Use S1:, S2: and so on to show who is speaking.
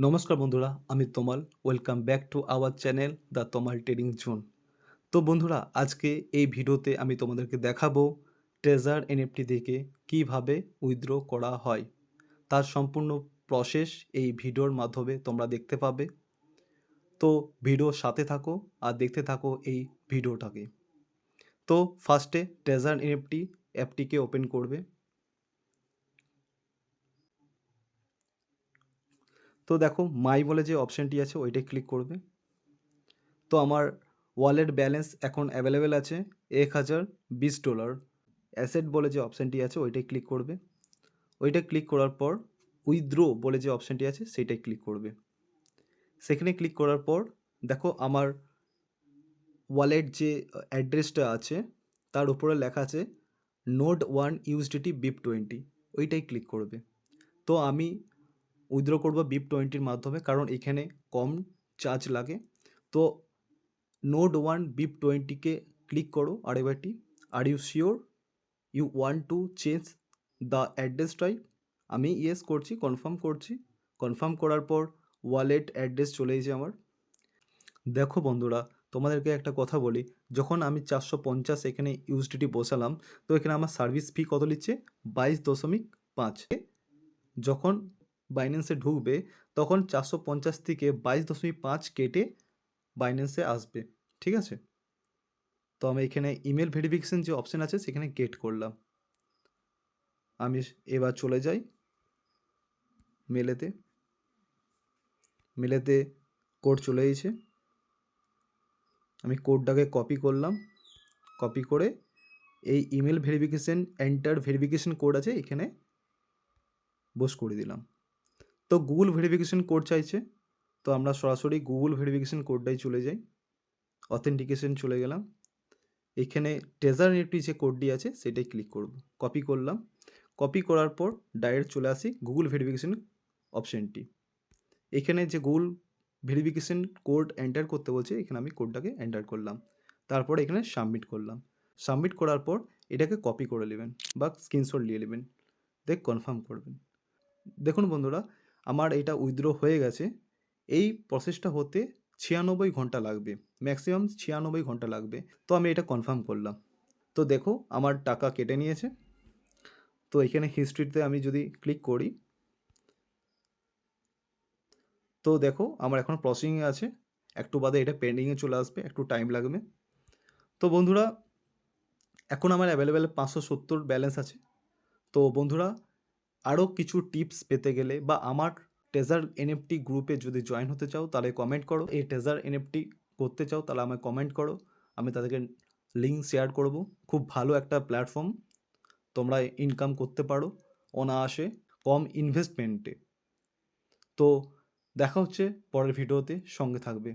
S1: নমস্কার বন্ধুরা, আমি Tamal. Welcome back to our channel the Tamal trading zone. তো বন্ধুরা, আজকে এই ভিডিওতে আমি তোমাদেরকে দেখাবো ট্রেজার এনএফটি থেকে কিভাবে উইথড্র করা হয়। তার সম্পূর্ণ প্রসেস এই ভিডিওর মাধ্যমে তোমরা দেখতে পাবে। তো ভিডিওর সাথে থাকো আর দেখতে থাকো এই ভিডিওটাকে। তো ফার্স্টে ট্রেজার এনএফটি অ্যাপটিকে ওপেন করবে। তো দেখো মাই বলে যে অপশানটি আছে ওইটাই ক্লিক করবে। তো আমার ওয়ালেট ব্যালেন্স এখন অ্যাভেলেবেল আছে $1020। অ্যাসেট বলে যে অপশানটি আছে ওইটাই ক্লিক করবে। ওইটা ক্লিক করার পর উইথড্র বলে যে অপশানটি আছে সেইটাই ক্লিক করবে। সেখানে ক্লিক করার পর দেখো আমার ওয়ালেট যে অ্যাড্রেসটা আছে তার উপরে লেখা আছে নোড 1 ইউএসডিটি BIP20, ওইটাই ক্লিক করবে। তো আমি উইথড্র করবো BIP20-র মাধ্যমে, কারণ এখানে কম চার্জ লাগে। তো নোড 1 BIP20-কে ক্লিক করো আরেকবারটি। Are you sure you want to change the address type? আমি ইয়েস করছি, কনফার্ম করছি। কনফার্ম করার পর ওয়ালেট অ্যাড্রেস চলে এসেছে আমার। দেখো বন্ধুরা, তোমাদেরকে একটা কথা বলি, যখন আমি 450 এখানে ইউএসডিটি বসালাম, তো এখানে আমার সার্ভিস ফি কত নিচ্ছে? 22.5। যখন বাইন্যান্সে ঢুকবে তখন 450 থেকে 22.5 কেটে বাইন্যান্সে আসবে, ঠিক আছে? তো আমি এখানে ইমেল ভেরিফিকেশন যে অপশান আছে সেখানে গেট করলাম। আমি এবার চলে যাই মেলেতে। মেলেতে কোড চলে এসেছে। আমি কোডটাকে কপি করলাম। কপি করে এই email verification enter verification code আছে এখানে বস করে দিলাম। তো গুগল ভেরিফিকেশন কোড চাইছে, তো আমরা সরাসরি গুগল ভেরিফিকেশন কোডটাই চলে যাই। অথেন্টিকেশন চলে গেলাম। এখানে ট্রেজার এনএফটি যে কোডটি আছে সেটাই ক্লিক করব। কপি করলাম। কপি করার পর ডাইরেক্ট চলে আসি গুগল ভেরিফিকেশন অপশানটি। এখানে যে গুগল ভেরিফিকেশন কোড এন্টার করতে বলছে, এখানে আমি কোডটাকে এন্টার করলাম। তারপর এখানে সাবমিট করলাম। সাবমিট করার পর এটাকে কপি করে নেবেন বা স্ক্রিনশট নিয়ে নেবেন, কনফার্ম করবেন। দেখুন বন্ধুরা, আমার এটা উইথড্র হয়ে গেছে। এই প্রসেসটা হতে 96 ঘন্টা লাগবে, ম্যাক্সিমাম 96 ঘন্টা লাগবে। তো আমি এটা কনফার্ম করলাম। তো দেখো আমার টাকা কেটে নিয়েছে। তো এখানে হিস্ট্রিতে আমি যদি ক্লিক করি, তো দেখো আমার এখন প্রসেসিংয়ে আছে। একটু বাদে এটা পেন্ডিংয়ে চলে আসবে, একটু টাইম লাগবে। তো বন্ধুরা, এখন আমার অ্যাভেলেবেল 570 ব্যালেন্স আছে। তো বন্ধুরা, আরও কিছু টিপস পেতে গেলে বা আমার ট্রেজার এনএফটি গ্রুপে যদি জয়েন হতে চাও তাহলে কমেন্ট করো। এই ট্রেজার এনএফটি করতে চাও তাহলে আমায় কমেন্ট করো, আমি তাদেরকে লিঙ্ক শেয়ার করব। খুব ভালো একটা প্ল্যাটফর্ম, তোমরা ইনকাম করতে পারো অনায়াসে, কম ইনভেস্টমেন্টে। তো দেখা হচ্ছে পরের ভিডিওতে, সঙ্গে থাকবে।